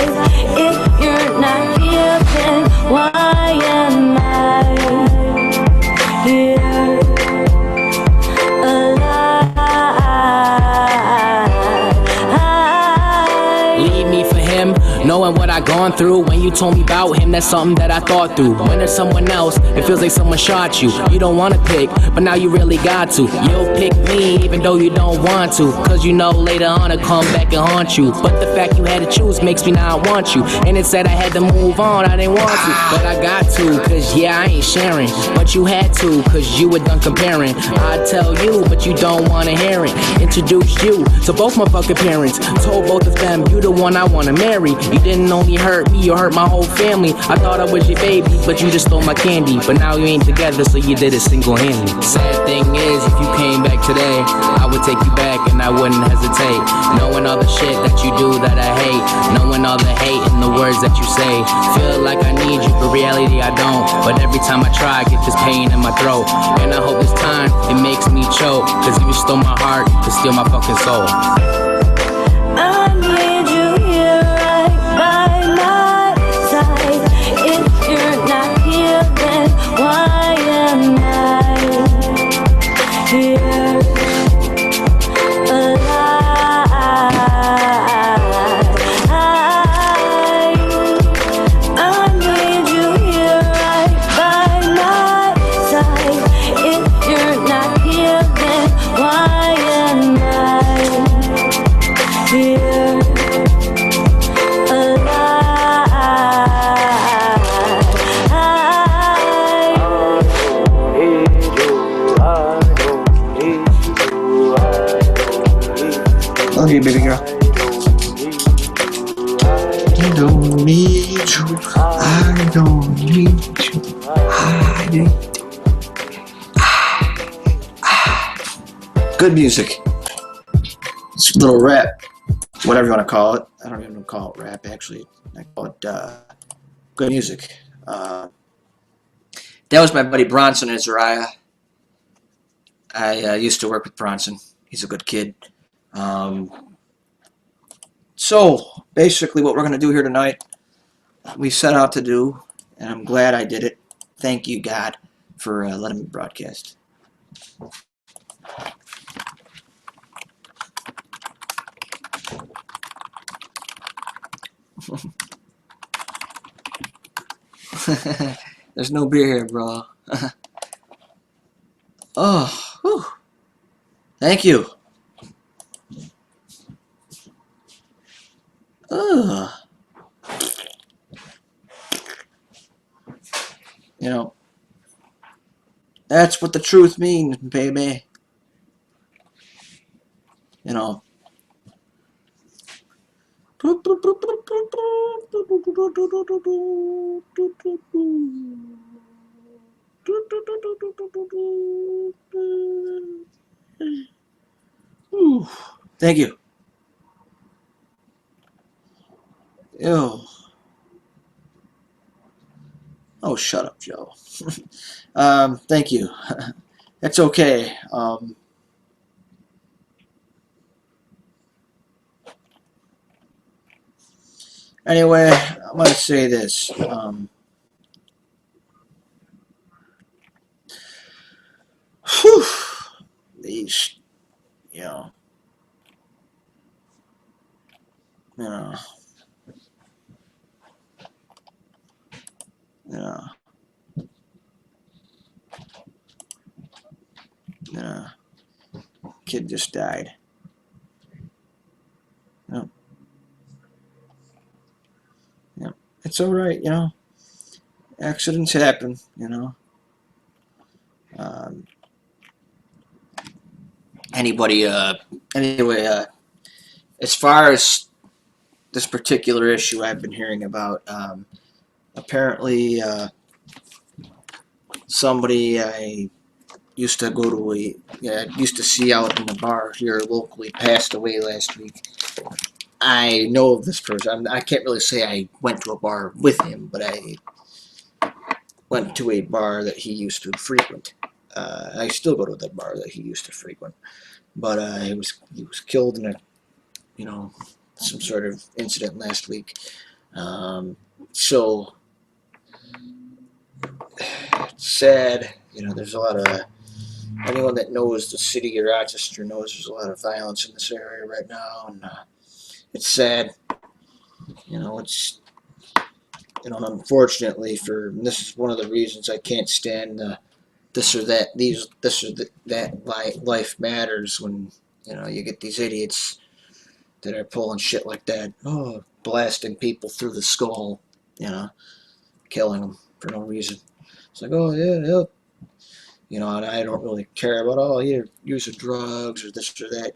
If you're not here, then why am I here? Alive. Leave me for him, knowing what I gone through. When you told me about him, that's something that I thought through. When there's someone else, it feels like someone shot you. You don't wanna pick, but now you really got to. You'll pick me, even though you don't want to. Cause you know later on it'll come back and haunt you. But the fact you had to choose makes me not want you. And it said I had to move on, I didn't want to, but I got to. Cause yeah, I ain't sharing, but you had to, cause you were done comparing. I tell you, but you don't wanna hear it. Introduce you to both my fucking parents. Told both of them, you the one I wanna marry. You didn't only hurt me, you hurt my whole family. I thought I was your baby, but you just stole my candy. But now you ain't together, so you did it single-handedly. Sad thing is, if you came back today, I would take you back and I wouldn't hesitate. Knowing all the shit that you do that I hate, knowing all the hate in the words that you say. Feel like I need you, but reality I don't. But every time I try, I get this pain in my throat. And I hope this time, it makes me choke. Cause if you stole my heart, you steal my fucking soul. I need you here right by my side. If you're not here, then why am I here? Alive. I need you here right by my side. If you're not here, then why am I here? Love you, baby girl. I don't need you. I don't need you. I need Good music. It's a little rap, whatever you want to call it. I don't even call it rap, actually. I call it good music. That was my buddy Bronson and Zariah. I used to work with Bronson. He's a good kid. So, basically what we're going to do here tonight, we set out to do, and I'm glad I did it. Thank you, God, for letting me broadcast. There's no beer here, bro. Oh, whew. Thank you. You know, that's what the truth means, baby. You know. Ooh, thank you. Ew. Oh, shut up, Joe. Thank you. It's okay. Anyway, I'm gonna say this. Whew, these, you know, you know, you know, you know, kid just died. Yep, yep. It's all right, you know. Accidents happen, you know. Um, anybody, anyway, as far as this particular issue I've been hearing about, apparently, somebody I used to go to used to see out in the bar here locally passed away last week. I know of this person. I can't really say I went to a bar with him, but I went to a bar that he used to frequent. I still go to the bar that he used to frequent, but he was killed in a some sort of incident last week. So it's sad. There's a lot of anyone that knows the city of Rochester knows there's a lot of violence in this area right now, and it's sad. It's unfortunately this is one of the reasons I can't stand this or that life matters when you get these idiots that are pulling shit like that, blasting people through the skull, killing them for no reason. It's like, oh yeah, and I don't really care about you're using drugs or this or that,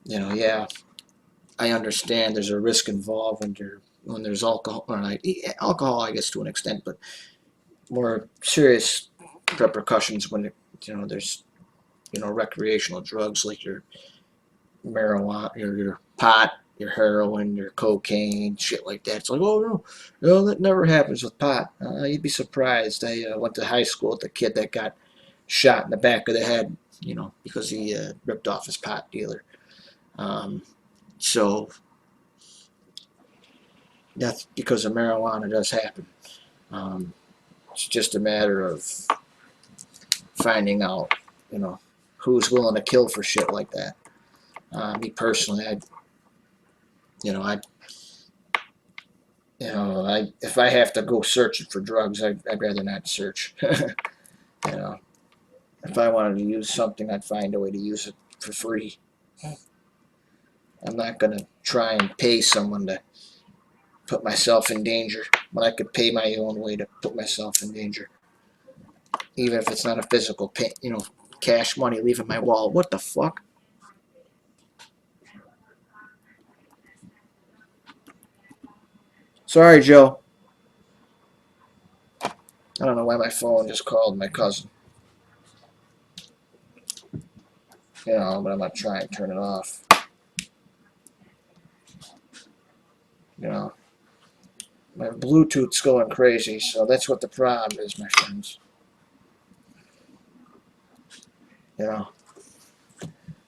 yeah, I understand there's a risk involved when there's alcohol, or like alcohol, I guess to an extent, but more serious repercussions when there's recreational drugs like your marijuana, your pot, your heroin, your cocaine, shit like that. It's like, oh no, that never happens with pot. You'd be surprised. I went to high school with a kid that got shot in the back of the head, because he ripped off his pot dealer. So that's because of marijuana does happen. It's just a matter of finding out, who's willing to kill for shit like that. Me personally, if I have to go searching for drugs, I'd rather not search. you know, if I wanted to use something, I'd find a way to use it for free. I'm not gonna try and pay someone to put myself in danger when I could pay my own way to put myself in danger, even if it's not a physical pay. Cash money leaving my wallet. What the fuck? Sorry, Joe. I don't know why my phone just called my cousin. But I'm gonna try and turn it off. My Bluetooth's going crazy, so that's what the problem is, my friends.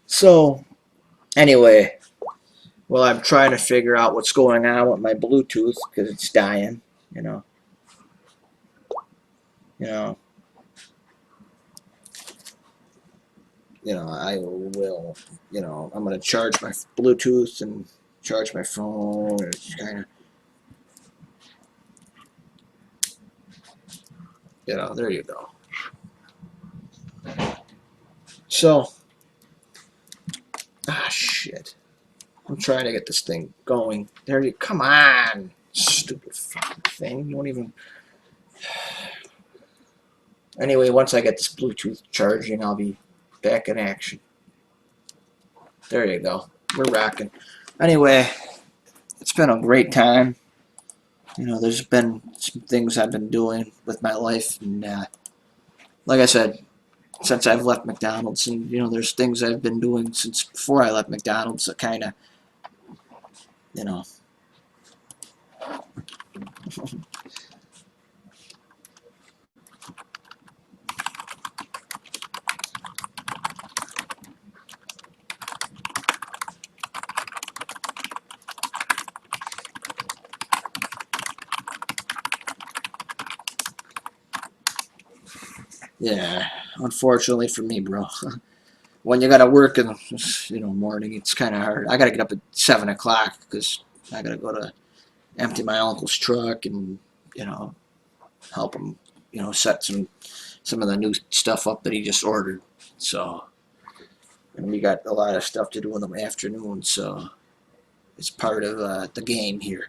So, anyway, well, I'm trying to figure out what's going on with my Bluetooth because it's dying, you know. I will, I'm going to charge my Bluetooth and charge my phone. It's kind of, there you go. So, shit. I'm trying to get this thing going. There you come on. Stupid fucking thing. You won't even. Anyway, once I get this Bluetooth charging, I'll be back in action. There you go. We're rocking. Anyway, it's been a great time. There's been some things I've been doing with my life, and like I said, since I've left McDonald's, and there's things I've been doing since before I left McDonald's that kind of, Yeah, unfortunately for me, bro. When you gotta work in the morning, it's kind of hard. I gotta get up at 7 o'clock because I gotta go to empty my uncle's truck and help him set some of the new stuff up that he just ordered. So, and we got a lot of stuff to do in the afternoon. So it's part of the game here.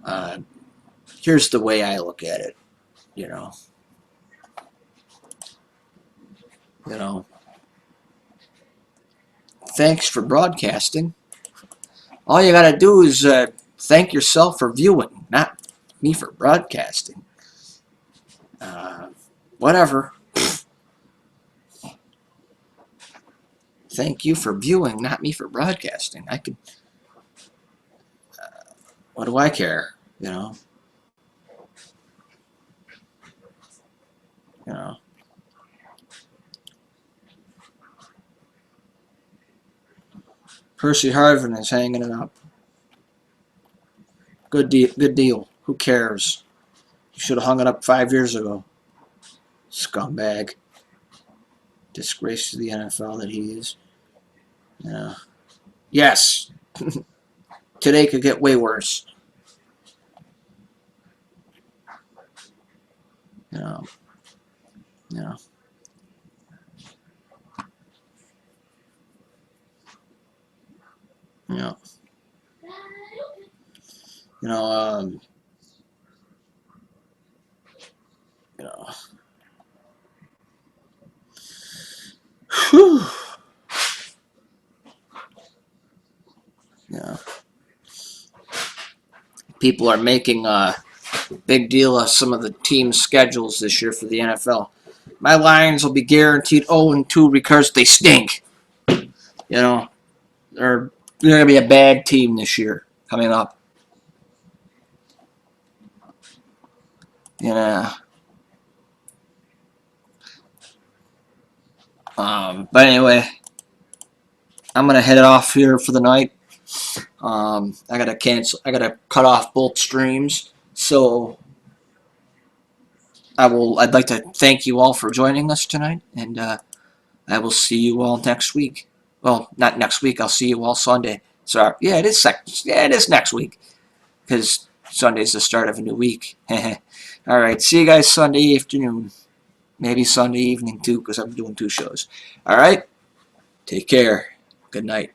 Uh, Here's the way I look at it. You know, you know. Thanks for broadcasting. All you gotta do is thank yourself for viewing, not me for broadcasting. Whatever. Thank you for viewing, not me for broadcasting. I could. What do I care? You know. You know. Percy Harvin is hanging it up. Good deal. Good deal. Who cares? You should have hung it up 5 years ago. Scumbag. Disgrace to the NFL that he is. Yeah. Yes. Today could get way worse. You know. You know. You know. You know. You know. Whew. Yeah. People are making a big deal of some of the team's schedules this year for the NFL. My Lions will be guaranteed 0-2 because they stink. You know, they're going to be a bad team this year coming up. You know. But anyway, I'm going to head off here for the night. I gotta cancel. I gotta cut off both streams. So I'd like to thank you all for joining us tonight, and I will see you all next week. Well, not next week. I'll see you all Sunday. Sorry. Yeah, it is. It is next week because Sunday's the start of a new week. All right. See you guys Sunday afternoon. Maybe Sunday evening too, because I'm doing 2 shows. All right. Take care. Good night.